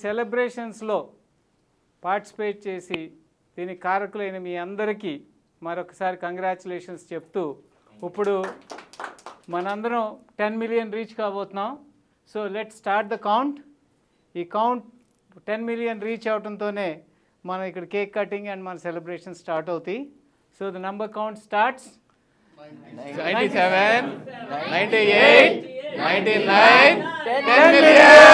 సెలబ్రేషన్స్లో participate చేసి దీనికి కారకులైన మీ అందరికీ మరొకసారి కంగ్రాచులేషన్స్ చెప్తూ ఇప్పుడు మనందరం 10 మిలియన్ రీచ్ కాబోతున్నాం. So let's start the count. ఈ కౌంట్ 10 మిలియన్ రీచ్ అవడంతోనే మనం ఇక్కడ కేక్ కటింగ్ అండ్ మన సెలబ్రేషన్ స్టార్ట్ అవుతాయి. So the number count starts. 97, 98, 99, 10 million.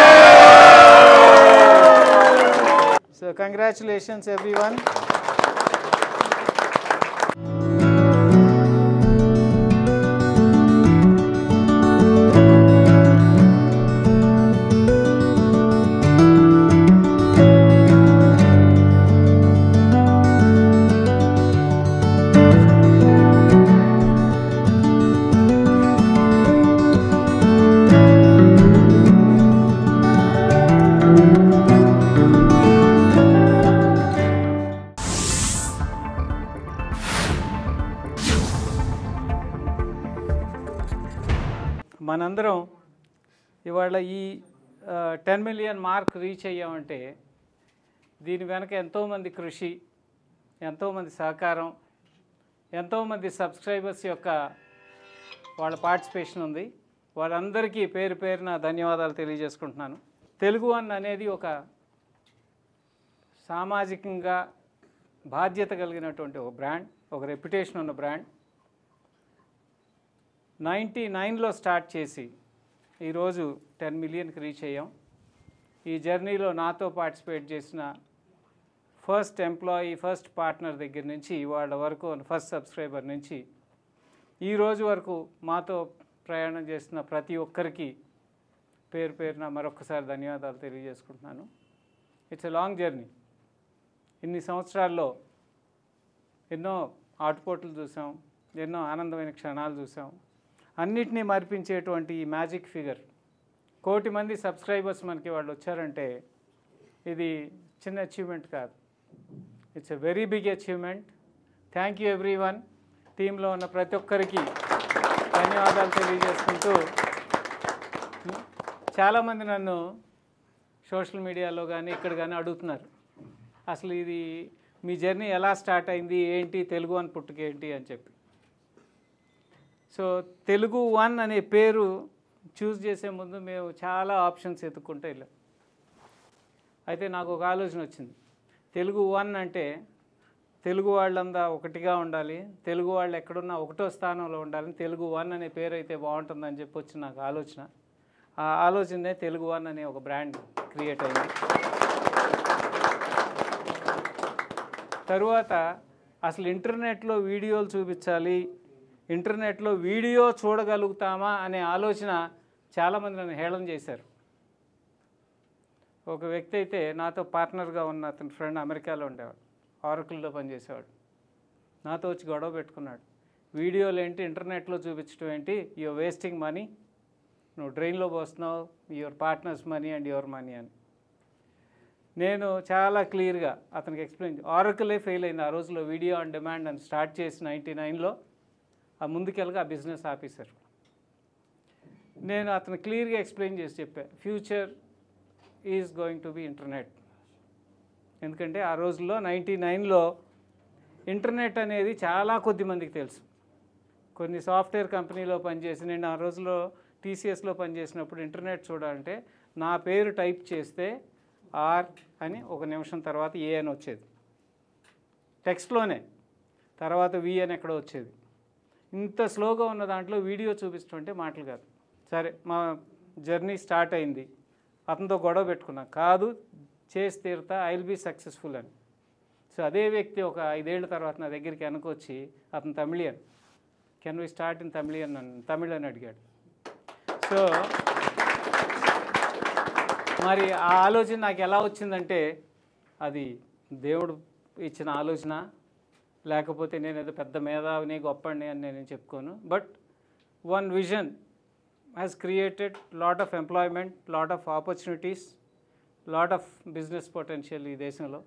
So congratulations everyone. మనందరం ఇవాళ ఈ 10 మిలియన్ మార్క్ రీచ్ అయ్యామంటే దీని వెనక ఎంతోమంది కృషి, ఎంతోమంది సహకారం, ఎంతోమంది సబ్స్క్రైబర్స్ యొక్క వాళ్ళ పార్టిసిపేషన్ ఉంది. వాళ్ళందరికీ పేరు పేరున ధన్యవాదాలు తెలియజేసుకుంటున్నాను. తెలుగు వన్ అనేది ఒక సామాజికంగా బాధ్యత కలిగినటువంటి ఒక బ్రాండ్, ఒక రెప్యుటేషన్ ఉన్న బ్రాండ్. 99లో స్టార్ట్ చేసి ఈరోజు 10 మిలియన్కి రీచ్ అయ్యాం. ఈ జర్నీలో నాతో పార్టిసిపేట్ చేసిన ఫస్ట్ ఎంప్లాయీ, ఫస్ట్ పార్ట్నర్ దగ్గర నుంచి ఇవాళ వరకు, ఫస్ట్ సబ్స్క్రైబర్ నుంచి ఈ రోజు వరకు మాతో ప్రయాణం చేసిన ప్రతి ఒక్కరికి పేరు పేరున మరొకసారి ధన్యవాదాలు తెలియజేసుకుంటున్నాను. It's a long journey. ఇన్ని సంవత్సరాల్లో ఎన్నో ఆటుపోట్లు చూసాం, ఎన్నో ఆనందమైన క్షణాలు చూసాం. అన్నిటినీ మరిపించేటువంటి ఈ మ్యాజిక్ ఫిగర్ 1 కోటి మంది సబ్స్క్రైబర్స్ మనకి వాళ్ళు వచ్చారంటే ఇది చిన్న అచీవ్మెంట్ కాదు. It's a very big achievement. Thank you everyone. టీంలో ఉన్న ప్రతి ఒక్కరికి ధన్యవాదాలు తెలియజేసుకుంటూ, చాలామంది నన్ను సోషల్ మీడియాలో కానీ ఇక్కడ కానీ అడుగుతున్నారు, అసలు ఇది మీ జర్నీ ఎలా స్టార్ట్ అయింది, ఏంటి, తెలుగు వన్ పుట్టుకేంటి అని చెప్పి. సో తెలుగు వన్ అనే పేరు చూస్ చేసే ముందు మేము చాలా ఆప్షన్స్ ఎత్తుక్కుంటూ వెళ్ళాం. అయితే నాకు ఒక ఆలోచన వచ్చింది. తెలుగు వన్ అంటే తెలుగు వాళ్ళంతా ఒకటిగా ఉండాలి, తెలుగు వాళ్ళు ఎక్కడున్నా ఒకటో స్థానంలో ఉండాలని తెలుగు వన్ అనే పేరు అయితే బాగుంటుందని చెప్పి వచ్చిన నాకు ఆలోచన. ఆ ఆలోచనే తెలుగు వన్ అనే ఒక బ్రాండ్ క్రియేట్ అయింది. తరువాత అసలు ఇంటర్నెట్లో వీడియోలు చూపించాలి, ఇంటర్నెట్లో వీడియో చూడగలుగుతామా అనే ఆలోచన చాలామంది నన్ను హేళన చేశారు. ఒక వ్యక్తి అయితే నాతో పార్ట్నర్గా ఉన్న అతని ఫ్రెండ్ అమెరికాలో ఉండేవాడు, ఆరకుల్లో పనిచేసేవాడు. నాతో వచ్చి గొడవ పెట్టుకున్నాడు. వీడియోలు ఏంటి, ఇంటర్నెట్లో చూపించడం ఏంటి, యూఆర్ వేస్టింగ్ మనీ, నువ్వు డ్రైన్లో పోస్తున్నావు your partner's money and your money అని. నేను చాలా క్లియర్గా అతనికి ఎక్స్ప్లెయిన్, ఆరకులే ఫెయిల్ అయింది ఆ రోజులో వీడియో ఆన్ డిమాండ్ అని స్టార్ట్ చేసి 99లో ఆ ముందుకెళ్ళగా ఆ బిజినెస్ ఆఫీసర్. నేను అతను క్లియర్గా ఎక్స్ప్లెయిన్ చేసి చెప్పా, future is going to be internet. ఎందుకంటే ఆ రోజుల్లో 99లో ఇంటర్నెట్ అనేది చాలా కొద్ది మందికి తెలుసు. కొన్ని సాఫ్ట్వేర్ కంపెనీలో పనిచేసి, నేను ఆ రోజుల్లో టీసీఎస్లో పనిచేసినప్పుడు ఇంటర్నెట్ చూడాలంటే నా పేరు టైప్ చేస్తే ఆర్ అని 1 నిమిషం తర్వాత ఏ అని వచ్చేది టెక్స్ట్లోనే, తర్వాత వి అని ఎక్కడో వచ్చేది. ఇంత స్లోగా ఉన్న దాంట్లో వీడియో చూపిస్తుంటే మాటలు కాదు. సరే, మా జర్నీ స్టార్ట్ అయింది. అతనితో గొడవ పెట్టుకున్నా, కాదు చేసి తీరుతా, ఐ విల్ బీ సక్సెస్ఫుల్ అని. సో అదే వ్యక్తి ఒక 5 ఏళ్ల తర్వాత నా దగ్గరికి వెనకొచ్చి, అతను Tamilian, can we start in Tamil అని అడిగాడు. సో మరి ఆ ఆలోచన నాకు ఎలా వచ్చిందంటే, అది దేవుడు ఇచ్చిన ఆలోచన, లేకపోతే నేను ఏదో పెద్ద మేధావిని, గొప్పని అని నేను చెప్పుకోను. But one vision has created lot of employment, lot of opportunities, lot of business potential ఈ దేశంలో.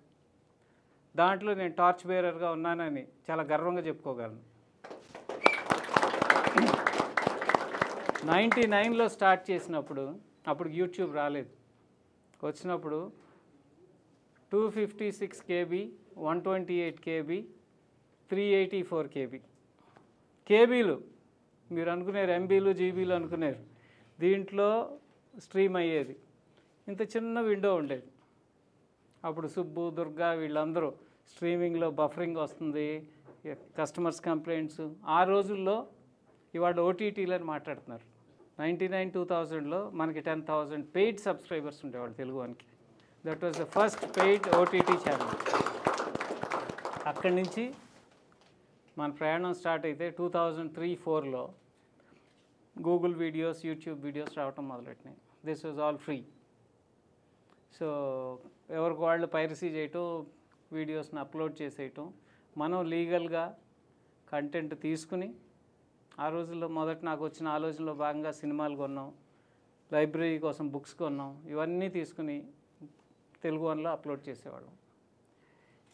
దాంట్లో నేను టార్చ్ బేరర్గా ఉన్నానని చాలా గర్వంగా చెప్పుకోగలను. 99లో స్టార్ట్ చేసినప్పుడు, అప్పుడు యూట్యూబ్ రాలేదు. వచ్చినప్పుడు 256 KB, 128 KB, 384 KB. కేబీలు మీరు అనుకునేరు, ఎంబీలు జీబీలు అనుకునేరు. దీంట్లో స్ట్రీమ్ అయ్యేది. ఇంత చిన్న విండో ఉండేది. అప్పుడు సుబ్బు, దుర్గా వీళ్ళందరూ స్ట్రీమింగ్లో బఫరింగ్ వస్తుంది, కస్టమర్స్ కంప్లైంట్స్. ఆ రోజుల్లో ఇవాళ ఓటీటీలని మాట్లాడుతున్నారు. 2000లో మనకి 10,000 పెయిడ్ సబ్స్క్రైబర్స్ ఉండేవాళ్ళు తెలుగు వన్కి. That was the first paid OTT channel. అక్కడి నుంచి మన ప్రయాణం స్టార్ట్ అయితే 2003-04లో గూగుల్ వీడియోస్, యూట్యూబ్ వీడియోస్ రావటం మొదలెట్టినాయి. This was all free. So ఎవరికి వాళ్ళు పైరసీ చేయటం, వీడియోస్ని అప్లోడ్ చేసేయటం, మనం లీగల్గా కంటెంట్ తీసుకుని, ఆ రోజుల్లో మొదట నాకు వచ్చిన ఆలోచనలో భాగంగా సినిమాలు కొన్నాం, లైబ్రరీ కోసం బుక్స్ కొన్నాం, ఇవన్నీ తీసుకుని తెలుగు వన్లో అప్లోడ్ చేసేవాళ్ళం.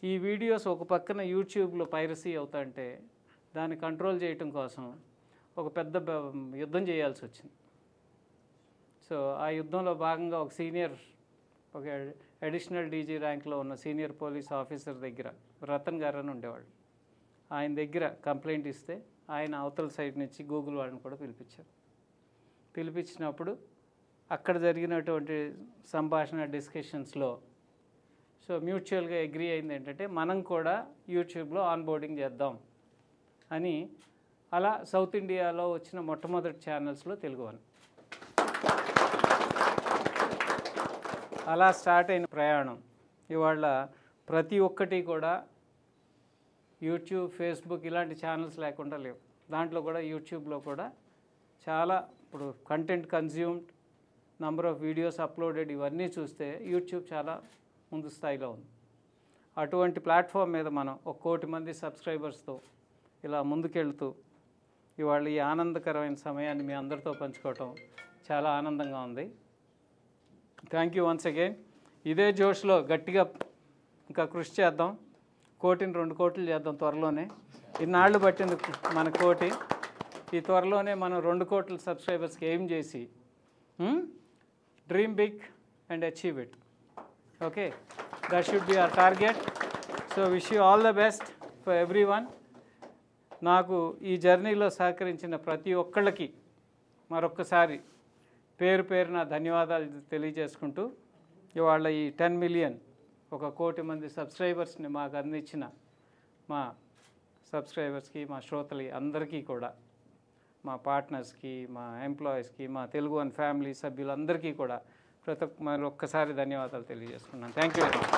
ఈ వీడియోస్ ఒక పక్కన యూట్యూబ్లో పైరసీ అవుతుంటే దాన్ని కంట్రోల్ చేయటం కోసం ఒక పెద్ద యుద్ధం చేయాల్సి వచ్చింది. సో ఆ యుద్ధంలో భాగంగా ఒక అడిషనల్ డీజీ ర్యాంక్లో ఉన్న సీనియర్ పోలీస్ ఆఫీసర్ దగ్గర రతన్ గారు అని ఉండేవాళ్ళు. ఆయన దగ్గర కంప్లైంట్ ఇస్తే ఆయన అవతల సైడ్ నుంచి గూగుల్ వాళ్ళని కూడా పిలిపించారు. పిలిపించినప్పుడు అక్కడ జరిగినటువంటి సంభాషణ డిస్కషన్స్లో సో మ్యూచువల్గా అగ్రీ అయింది ఏంటంటే మనం కూడా యూట్యూబ్లో ఆన్బోర్డింగ్ చేద్దాం అని. అలా సౌత్ ఇండియాలో వచ్చిన మొట్టమొదటి ఛానల్స్లో తెలుగు వన్. అలా స్టార్ట్ అయిన ప్రయాణం ఇవాళ ప్రతి ఒక్కటి కూడా యూట్యూబ్, ఫేస్బుక్ ఇలాంటి ఛానల్స్ లేకుండా లేవు. దాంట్లో కూడా యూట్యూబ్లో కూడా చాలా ఇప్పుడు content consumed, number of videos uploaded ఇవన్నీ చూస్తే యూట్యూబ్ చాలా ముందు స్థాయిలో ఉంది. అటువంటి ప్లాట్ఫామ్ మీద మనం 1 కోటి మంది సబ్స్క్రైబర్స్తో ఇలా ముందుకెళ్తూ ఇవాళ ఈ ఆనందకరమైన సమయాన్ని మీ అందరితో పంచుకోవటం చాలా ఆనందంగా ఉంది. Thank you once again. ఇదే జోష్లో గట్టిగా ఇంకా కృషి చేద్దాం. 1 కోటిని 2 కోట్లు చేద్దాం త్వరలోనే. ఇన్నాళ్ళు పట్టింది మన కోటి. ఈ త్వరలోనే మనం 2 కోట్ల సబ్స్క్రైబర్స్కి ఎయిమ్ చేసి dream big and achieve it. Okay, that should be our target. So wish you all the best for everyone. నాకు ఈ జర్నీలో సహకరించిన ప్రతి ఒక్కళ్ళకి మరొక్కసారి పేరు పేరున ధన్యవాదాలు తెలియజేసుకుంటూ ఇవాళ ఈ 10 మిలియన్ 1 కోటి మంది సబ్స్క్రైబర్స్ని మాకు అందించిన మా సబ్స్క్రైబర్స్కి, మా శ్రోతలకి అందరికీ కూడా, మా పార్ట్నర్స్కి, మా ఎంప్లాయీస్కి, మా తెలుగు వన్ ఫ్యామిలీ సభ్యులందరికీ కూడా మరొక్కసారి ధన్యవాదాలు తెలియజేసుకున్నాను. Thank you very much.